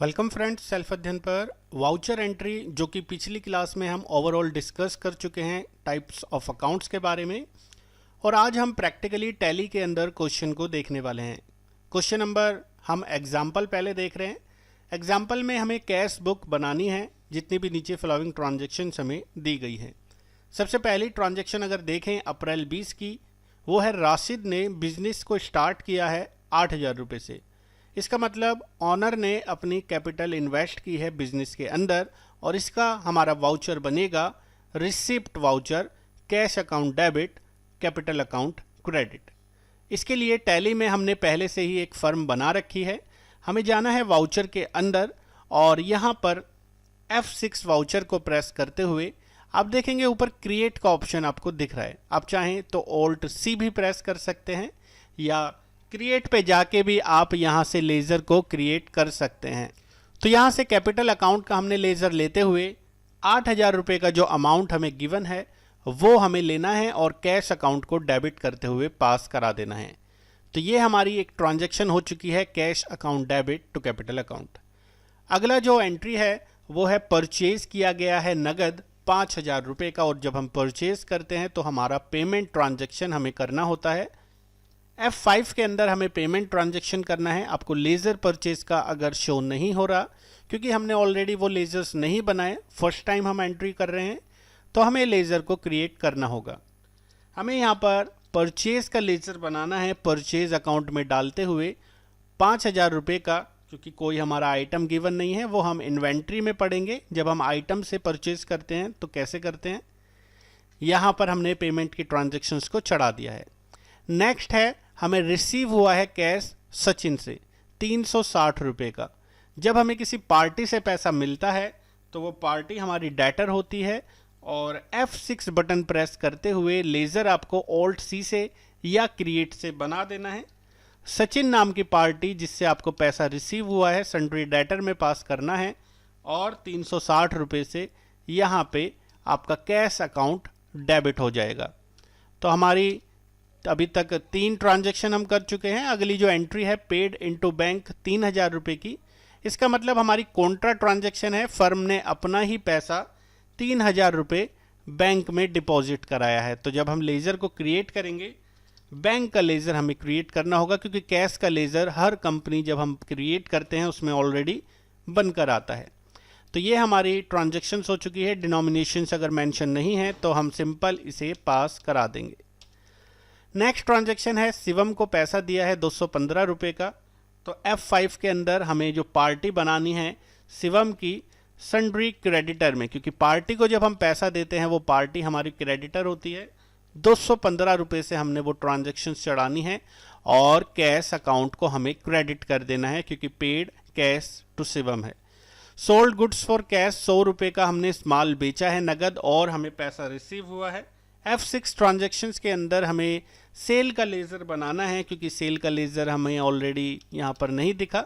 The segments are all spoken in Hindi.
वेलकम फ्रेंड्स, सेल्फ अध्ययन पर वाउचर एंट्री जो कि पिछली क्लास में हम ओवरऑल डिस्कस कर चुके हैं टाइप्स ऑफ अकाउंट्स के बारे में। और आज हम प्रैक्टिकली टैली के अंदर क्वेश्चन को देखने वाले हैं। क्वेश्चन नंबर हम एग्जाम्पल पहले देख रहे हैं। एग्जाम्पल में हमें कैश बुक बनानी है जितनी भी नीचे फॉलोइंग ट्रांजेक्शन हमें दी गई हैं। सबसे पहली ट्रांजेक्शन अगर देखें अप्रैल 20 की, वो है राशिद ने बिजनेस को स्टार्ट किया है 8,000 रुपये से। इसका मतलब ऑनर ने अपनी कैपिटल इन्वेस्ट की है बिजनेस के अंदर और इसका हमारा वाउचर बनेगा receipt voucher, cash account debit, capital account credit. इसके लिए टैली में हमने पहले से ही एक फर्म बना रखी है। हमें जाना है वाउचर के अंदर और यहाँ पर F6 वाउचर को प्रेस करते हुए आप देखेंगे ऊपर क्रिएट का ऑप्शन आपको दिख रहा है। आप चाहें तो ऑल्ट C भी प्रेस कर सकते हैं या क्रिएट पे जाके भी आप यहाँ से लेज़र को क्रिएट कर सकते हैं। तो यहाँ से कैपिटल अकाउंट का हमने लेज़र लेते हुए 8,000 रुपये का जो अमाउंट हमें गिवन है वो हमें लेना है और कैश अकाउंट को डेबिट करते हुए पास करा देना है। तो ये हमारी एक ट्रांजैक्शन हो चुकी है cash account debit to capital account. अगला जो एंट्री है वो है परचेज किया गया है नगद 5,000 रुपये का, और जब हम परचेज करते हैं तो हमारा पेमेंट ट्रांजैक्शन हमें करना होता है। F5 के अंदर हमें पेमेंट ट्रांजैक्शन करना है। आपको लेज़र परचेज का अगर शो नहीं हो रहा क्योंकि हमने ऑलरेडी वो लेज़र्स नहीं बनाए, फर्स्ट टाइम हम एंट्री कर रहे हैं, तो हमें लेज़र को क्रिएट करना होगा। हमें यहाँ पर परचेज का लेज़र बनाना है परचेज अकाउंट में डालते हुए 5,000 रुपये का, क्योंकि कोई हमारा आइटम गिवन नहीं है, वो हम इन्वेंट्री में पढ़ेंगे जब हम आइटम से परचेज करते हैं तो कैसे करते हैं। यहाँ पर हमने पेमेंट की ट्रांजेक्शन्स को चढ़ा दिया है। नेक्स्ट है हमें रिसीव हुआ है कैश सचिन से 360 रुपये का। जब हमें किसी पार्टी से पैसा मिलता है तो वो पार्टी हमारी डेटर होती है और F6 बटन प्रेस करते हुए लेज़र आपको ऑल्ट C से या क्रिएट से बना देना है। सचिन नाम की पार्टी जिससे आपको पैसा रिसीव हुआ है सन्ड्री डेटर में पास करना है और 360 रुपये से यहाँ पे आपका कैश अकाउंट डेबिट हो जाएगा। तो हमारी अभी तक 3 ट्रांजैक्शन हम कर चुके हैं। अगली जो एंट्री है पेड इनटू बैंक 3,000 रुपये की, इसका मतलब हमारी कॉन्ट्रा ट्रांजैक्शन है। फर्म ने अपना ही पैसा 3,000 रुपये बैंक में डिपॉजिट कराया है। तो जब हम लेज़र को क्रिएट करेंगे, बैंक का लेज़र हमें क्रिएट करना होगा क्योंकि कैश का लेज़र हर कंपनी जब हम क्रिएट करते हैं उसमें ऑलरेडी बनकर आता है। तो ये हमारी ट्रांजैक्शंस हो चुकी है। डिनोमिनेशंस अगर मेंशन नहीं है तो हम सिंपल इसे पास करा देंगे। नेक्स्ट ट्रांजैक्शन है शिवम को पैसा दिया है 215 रुपये का। तो F5 के अंदर हमें जो पार्टी बनानी है शिवम की सन्ड्री क्रेडिटर में, क्योंकि पार्टी को जब हम पैसा देते हैं वो पार्टी हमारी क्रेडिटर होती है। 215 रुपये से हमने वो ट्रांजैक्शन चढ़ानी है और कैश अकाउंट को हमें क्रेडिट कर देना है क्योंकि पेड कैश टू शिवम है। सोल्ड गुड्स फॉर कैश 100 रुपये का हमने माल बेचा है नगद और हमें पैसा रिसीव हुआ है। F6 ट्रांजैक्शंस के अंदर हमें सेल का लेज़र बनाना है क्योंकि सेल का लेज़र हमें ऑलरेडी यहाँ पर नहीं दिखा।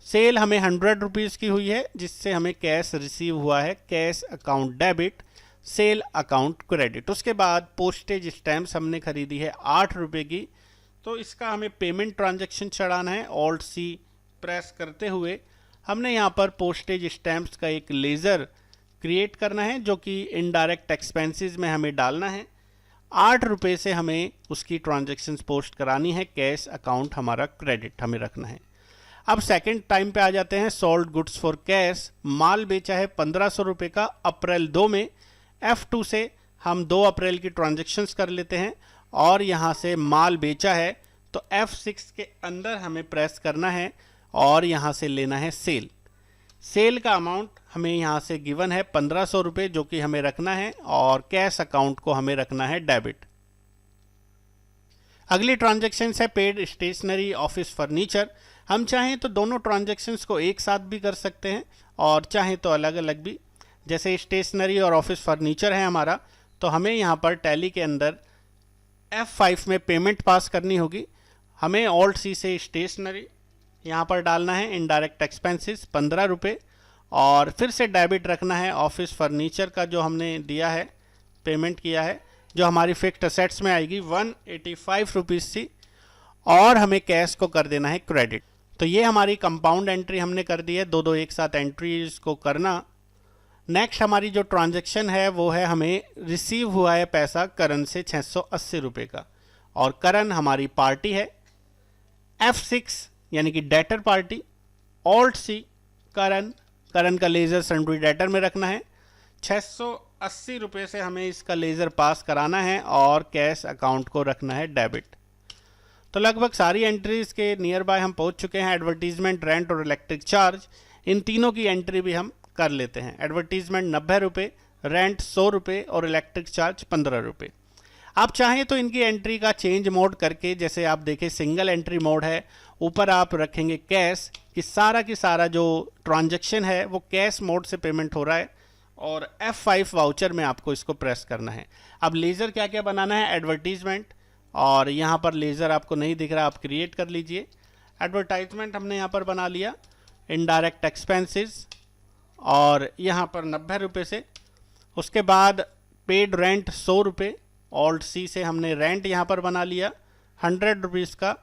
सेल हमें 100 रुपीज़ की हुई है जिससे हमें कैश रिसीव हुआ है cash account debit, sale account credit. उसके बाद पोस्टेज स्टैम्प्स हमने खरीदी है 8 रुपये की, तो इसका हमें पेमेंट ट्रांजैक्शन चढ़ाना है। ऑल्ट C प्रेस करते हुए हमने यहाँ पर पोस्टेज स्टैम्प्स का एक लेज़र क्रिएट करना है जो कि इनडायरेक्ट एक्सपेंसेस में हमें डालना है। 8 रुपये से हमें उसकी ट्रांजैक्शंस पोस्ट करानी है। कैश अकाउंट हमारा क्रेडिट हमें रखना है। अब सेकंड टाइम पे आ जाते हैं। सोल्ड गुड्स फॉर कैश, माल बेचा है 1500 रुपये का अप्रैल 2 में। F2 से हम 2 अप्रैल की ट्रांजैक्शंस कर लेते हैं और यहाँ से माल बेचा है तो F6 के अंदर हमें प्रेस करना है और यहाँ से लेना है सेल। सेल का अमाउंट हमें यहाँ से गिवन है 1500 रुपये जो कि हमें रखना है और कैश अकाउंट को हमें रखना है डेबिट। अगली ट्रांजैक्शन है पेड स्टेशनरी ऑफिस फर्नीचर। हम चाहें तो दोनों ट्रांजैक्शंस को एक साथ भी कर सकते हैं और चाहें तो अलग अलग भी। जैसे स्टेशनरी और ऑफिस फर्नीचर है हमारा, तो हमें यहाँ पर टैली के अंदर F5 में पेमेंट पास करनी होगी। हमें ऑल्ट C से स्टेशनरी यहाँ पर डालना है, इनडायरेक्ट एक्सपेंसेस 15 रुपये, और फिर से डेबिट रखना है ऑफिस फर्नीचर का जो हमने दिया है, पेमेंट किया है, जो हमारी फिक्स्ड असेट्स में आएगी 185 रुपीज़ थी, और हमें कैश को कर देना है क्रेडिट। तो ये हमारी कंपाउंड एंट्री हमने कर दी है, दो दो एक साथ एंट्रीज को करना। नेक्स्ट हमारी जो ट्रांजैक्शन है वो है, हमें रिसीव हुआ है पैसा करण से 680 रुपये का, और करण हमारी पार्टी है। F6 यानी कि डेटर पार्टी, ऑल्ट सी करण, करण का लेज़र सन्ड्री डेटर में रखना है। 680 रुपये से हमें इसका लेज़र पास कराना है और कैश अकाउंट को रखना है डेबिट। तो लगभग सारी एंट्रीज के नियर बाय हम पहुंच चुके हैं। एडवर्टीजमेंट, रेंट और इलेक्ट्रिक चार्ज, इन तीनों की एंट्री भी हम कर लेते हैं। एडवर्टीजमेंट 90 रुपये, रेंट 100 रुपये और इलेक्ट्रिक चार्ज 15 रुपये। आप चाहें तो इनकी एंट्री का चेंज मोड करके, जैसे आप देखें सिंगल एंट्री मोड है, ऊपर आप रखेंगे कैश, कि सारा जो ट्रांजैक्शन है वो कैश मोड से पेमेंट हो रहा है, और F5 वाउचर में आपको इसको प्रेस करना है। अब लेज़र क्या क्या बनाना है, एडवर्टीजमेंट, और यहाँ पर लेज़र आपको नहीं दिख रहा, आप क्रिएट कर लीजिए। एडवर्टाइजमेंट हमने यहाँ पर बना लिया, इनडायरेक्ट एक्सपेंसेस, और यहाँ पर 90 रुपये से। उसके बाद पेड रेंट 100 रुपये, ऑल्ट सी से हमने रेंट यहाँ पर बना लिया 100 रुपीज़ का,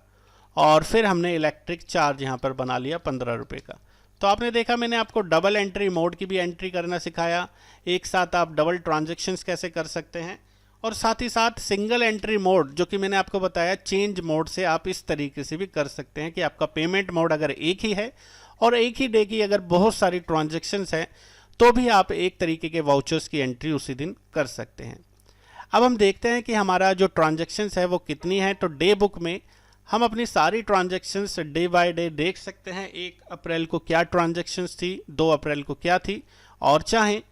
और फिर हमने इलेक्ट्रिक चार्ज यहाँ पर बना लिया 15 रुपये का। तो आपने देखा मैंने आपको डबल एंट्री मोड की भी एंट्री करना सिखाया, एक साथ आप डबल ट्रांजैक्शंस कैसे कर सकते हैं, और साथ ही साथ सिंगल एंट्री मोड जो कि मैंने आपको बताया चेंज मोड से आप इस तरीके से भी कर सकते हैं कि आपका पेमेंट मोड अगर एक ही है और एक ही डे की अगर बहुत सारी ट्रांजैक्शंस हैं तो भी आप एक तरीके के वाउचर्स की एंट्री उसी दिन कर सकते हैं। अब हम देखते हैं कि हमारा जो ट्रांजैक्शंस है वो कितनी है। तो डे बुक में हम अपनी सारी ट्रांजैक्शंस डे बाय डे देख सकते हैं। 1 अप्रैल को क्या ट्रांजैक्शंस थी, 2 अप्रैल को क्या थी, और चाहें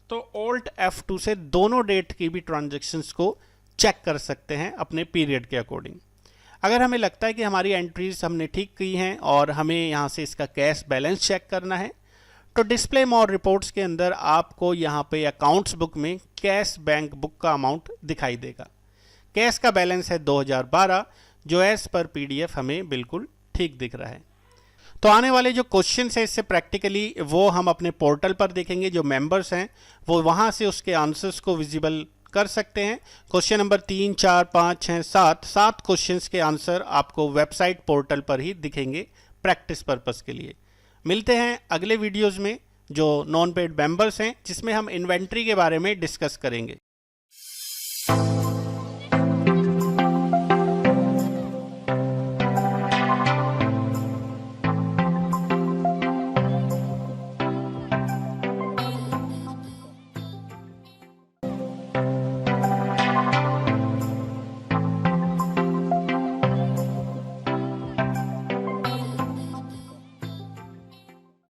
तो ऑल्ट F2 से दोनों डेट की भी ट्रांजैक्शंस को चेक कर सकते हैं अपने पीरियड के अकॉर्डिंग। अगर हमें लगता है कि हमारी एंट्रीज हमने ठीक की हैं और हमें यहाँ से इसका कैश बैलेंस चेक करना है, तो डिस्प्ले मोर रिपोर्ट्स के अंदर आपको यहाँ पे अकाउंट्स बुक में कैश बैंक बुक का अमाउंट दिखाई देगा। कैश का बैलेंस है 2012, जो एज पर PDF हमें बिल्कुल ठीक दिख रहा है। तो आने वाले जो क्वेश्चन है इससे प्रैक्टिकली वो हम अपने पोर्टल पर देखेंगे। जो मेंबर्स हैं वो वहाँ से उसके आंसर्स को विजिबल कर सकते हैं। क्वेश्चन नंबर 3, 4, 5, 6, 7 क्वेश्चंस के आंसर आपको वेबसाइट पोर्टल पर ही दिखेंगे प्रैक्टिस पर्पस के लिए। मिलते हैं अगले वीडियोज़ में जो नॉन पेड मेंबर्स हैं, जिसमें हम इन्वेंट्री के बारे में डिस्कस करेंगे।